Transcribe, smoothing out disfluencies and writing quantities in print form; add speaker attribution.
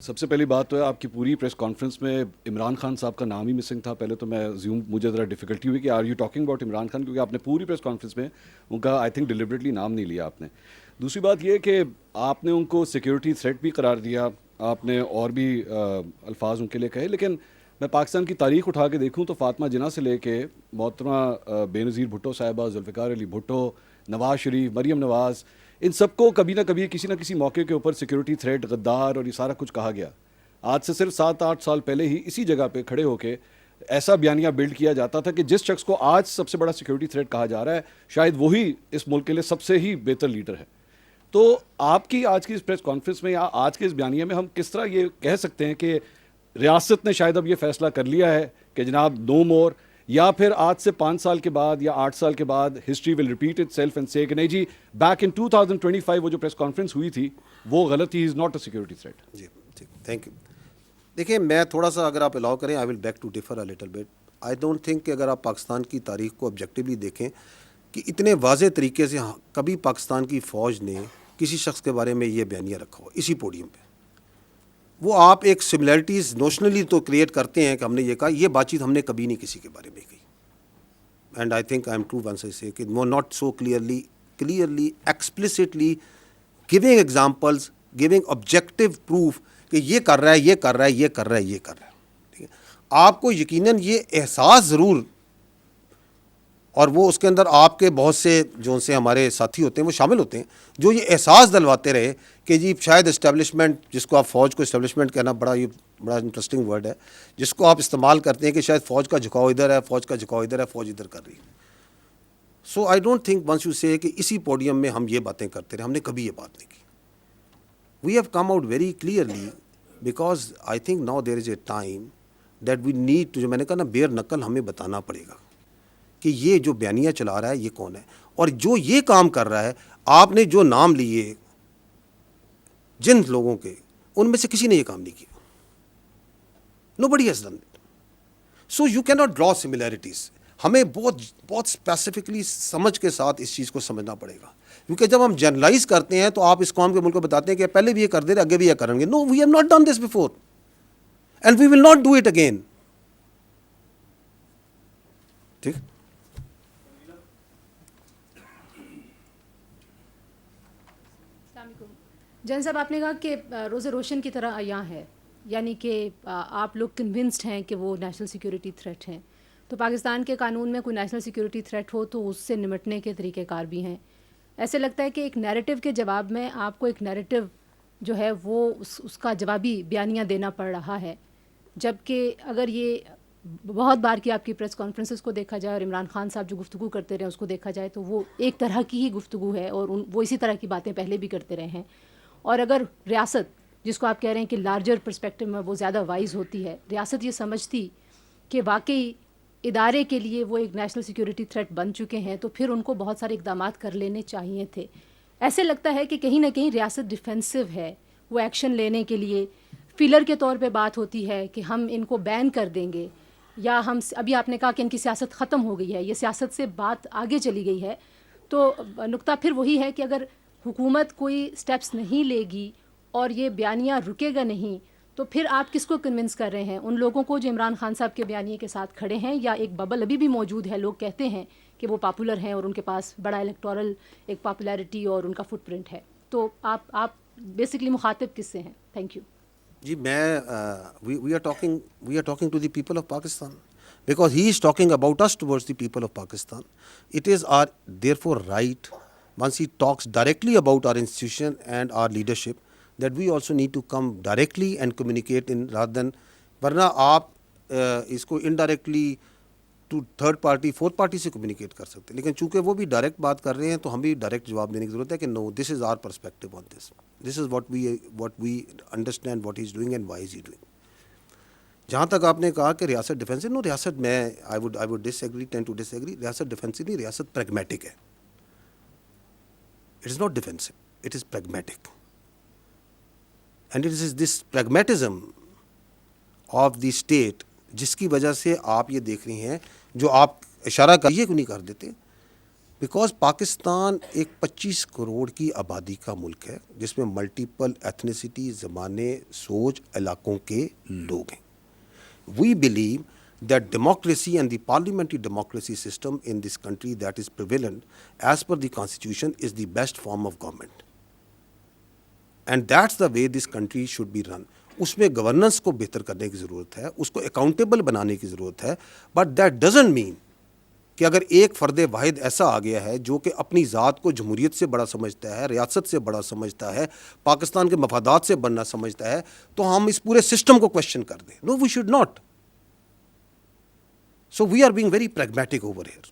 Speaker 1: سب سے پہلی بات تو ہے آپ کی پوری پریس کانفرنس میں عمران خان صاحب کا نام ہی مسنگ تھا. پہلے تو میں مجھے ذرا ڈیفیکلٹی ہوئی کہ are you talking about Imran Khan, کیونکہ آپ نے پوری پریس کانفرنس میں ان کا آئی تھنک ڈیلیبریٹلی نام نہیں لیا آپ نے. دوسری بات یہ کہ آپ نے ان کو سیکیورٹی تھریٹ بھی قرار دیا, آپ نے اور بھی الفاظ ان کے لیے کہے, لیکن میں پاکستان کی تاریخ اٹھا کے دیکھوں تو فاطمہ جناح سے لے کے محترمہ بے نظیر بھٹو صاحبہ, ذوالفقار علی بھٹو, نواز شریف, مریم نواز, ان سب کو کبھی نہ کسی موقع کے اوپر سیکیورٹی تھریٹ, غدار اور یہ سارا کچھ کہا گیا. آج سے صرف 7-8 سال پہلے ہی اسی جگہ پہ کھڑے ہو کے ایسا بیانیہ بلڈ کیا جاتا تھا کہ جس شخص کو آج سب سے بڑا سیکیورٹی تھریٹ کہا جا رہا ہے شاید وہی اس ملک کے لیے سب سے ہی بہتر لیڈر ہے. تو آپ کی آج کی اس پریس کانفرنس میں یا آج کے اس بیانیے میں ہم کس طرح یہ کہہ سکتے ہیں کہ ریاست نے شاید اب یہ فیصلہ کر لیا ہے کہ جناب نو مور, یا پھر آج سے 5 سال کے بعد یا 8 سال کے بعد history will repeat it self and سے کہ نہیں جی بیک ان 2025 وہ جو پریس کانفرنس ہوئی تھی وہ غلط تھی, is not a security threat.
Speaker 2: جی ٹھیک, تھینک یو. دیکھیں میں تھوڑا سا اگر آپ الاؤ کریں I will beg to differ a little bit. I don't think کہ اگر آپ پاکستان کی تاریخ کو آبجیکٹیولی دیکھیں کہ اتنے واضح طریقے سے کبھی پاکستان کی فوج نے کسی شخص کے بارے میں یہ بیانیہ رکھا ہو اسی پوڈیم پہ. وہ آپ ایک سملیرٹیز نوشنلی تو کریٹ کرتے ہیں کہ ہم نے یہ کہا, یہ بات چیت ہم نے کبھی نہیں کسی کے بارے میں کہی. And I think I am true once I say کہ not so clearly explicitly giving examples, giving objective proof کہ یہ کر رہا ہے, یہ کر رہا ہے, یہ کر رہا ہے, یہ کر رہا ہے. ٹھیک ہے, آپ کو یقیناً یہ احساس ضرور, اور وہ اس کے اندر آپ کے بہت سے جو ان سے ہمارے ساتھی ہوتے ہیں وہ شامل ہوتے ہیں جو یہ احساس دلواتے رہے کہ جی شاید اسٹیبلشمنٹ, جس کو آپ فوج کو اسٹیبلشمنٹ کہنا بڑا انٹرسٹنگ ورڈ ہے, جس کو آپ استعمال کرتے ہیں کہ شاید فوج کا جھکاؤ ادھر ہے, فوج کا جھکاؤ ادھر ہے, فوج ادھر کر رہی ہے. So I don't think once you say کہ اسی پوڈیم میں ہم یہ باتیں کرتے رہے, ہم نے کبھی یہ بات نہیں کی. We have come out very clearly because I think now there is a time that we need to, جو میں نے کہا نا بیر نقل ہمیں بتانا پڑے گا کہ یہ جو بیانیہ چلا رہا ہے یہ کون ہے, اور جو یہ کام کر رہا ہے. آپ نے جو نام لیے جن لوگوں کے, ان میں سے کسی نے یہ کام نہیں کیا. Nobody has done it. So you cannot draw similarities. ہمیں بہت اسپیسیفکلی سمجھ کے ساتھ اس چیز کو سمجھنا پڑے گا, کیونکہ جب ہم جرنلائز کرتے ہیں تو آپ اس قوم کے ملک کو بتاتے ہیں کہ پہلے بھی یہ کر دے رہے, آگے بھی یہ کریں گے. No, we have not done this before and we will not do it again. ٹھیک.
Speaker 3: جن صاحب آپ نے کہا کہ روز روشن کی طرح عیاں ہے, یعنی کہ آپ لوگ کنونسڈ ہیں کہ وہ نیشنل سیکیورٹی تھریٹ ہیں. تو پاکستان کے قانون میں کوئی نیشنل سیکیورٹی تھریٹ ہو تو اس سے نمٹنے کے طریقہ کار بھی ہیں. ایسے لگتا ہے کہ ایک نیریٹو کے جواب میں آپ کو ایک نیریٹو جو ہے وہ اس کا جوابی بیانیہ دینا پڑ رہا ہے, جبکہ اگر یہ بہت بار کی آپ کی پریس کانفرنسز کو دیکھا جائے اور عمران خان صاحب جو گفتگو کرتے رہے اس کو دیکھا جائے تو وہ ایک طرح کی ہی گفتگو ہے, اور وہ اسی طرح کی باتیں پہلے بھی کرتے رہے ہیں. اور اگر ریاست, جس کو آپ کہہ رہے ہیں کہ لارجر پرسپیکٹو میں وہ زیادہ وائز ہوتی ہے, ریاست یہ سمجھتی کہ واقعی ادارے کے لیے وہ ایک نیشنل سیکیورٹی تھریٹ بن چکے ہیں, تو پھر ان کو بہت سارے اقدامات کر لینے چاہیے تھے. ایسے لگتا ہے کہ کہیں نہ کہیں ریاست ڈیفینسو ہے, وہ ایکشن لینے کے لیے فیلر کے طور پہ بات ہوتی ہے کہ ہم ان کو بین کر دیں گے, یا ہم ابھی آپ نے کہا کہ ان کی سیاست ختم ہو گئی ہے, یہ سیاست سے بات آگے چلی گئی ہے. تو نقطہ پھر وہی ہے کہ اگر حکومت کوئی سٹیپس نہیں لے گی اور یہ بیانیہ رکے گا نہیں, تو پھر آپ کس کو کنونس کر رہے ہیں؟ ان لوگوں کو جو عمران خان صاحب کے بیانیے کے ساتھ کھڑے ہیں, یا ایک ببل ابھی بھی موجود ہے, لوگ کہتے ہیں کہ وہ پاپولر ہیں اور ان کے پاس بڑا الیکٹورل ایک پاپولیرٹی اور ان کا فٹ پرنٹ ہے. تو آپ بیسکلی مخاطب کس سے ہیں؟ Thank you.
Speaker 2: جی میں we are talking to the people of Pakistan because he is talking about us towards the people of Pakistan. It is our therefore right, once he talks directly about our institution and our leadership, that we also need to come directly and communicate in rather than, ورنہ آپ اس کو indirectly to third party fourth party سے communicate کر سکتے ہیں, لیکن چونکہ وہ بھی ڈائریکٹ بات کر رہے ہیں تو ہم بھی ڈائریکٹ جواب دینے کی ضرورت ہے کہ no, this is our perspective on this, this is what we understand what he is doing and why is he doing. جہاں تک آپ نے کہا کہ ریاست ڈیفینسو, نو, ریاست میں I would disagree, tend to disagree. ریاست ڈیفینسو نہیں, ریاست پریگمیٹک ہے. It is not defensive, it is pragmatic, and it is this pragmatism of the state جس کی وجہ سے آپ یہ دیکھ رہے ہیں, جو آپ اشارہ کریے کیوں نہیں کر دیتے بیکاز پاکستان ایک 25 کروڑ کی آبادی کا ملک ہے جس میں ملٹیپل ایتھنیسٹی، زبانیں، سوچ، علاقوں کے لوگ ہیں. We believe that democracy and the parliamentary democracy system in this country that is prevalent as per the constitution is the best form of government, and that's the way this country should be run. اس میں governance کو بہتر کرنے کی ضرورت ہے، اس کو accountable بنانے کی ضرورت ہے، بٹ دیٹ ڈزنٹ مین کہ اگر ایک فرد واحد ایسا آ گیا ہے جو کہ اپنی ذات کو جمہوریت سے بڑا سمجھتا ہے، ریاست سے بڑا سمجھتا ہے، پاکستان کے مفادات سے بڑا سمجھتا ہے، تو ہم اس پورے سسٹم کو کوشچن کر دیں. No, we should not. So we are being very pragmatic over here.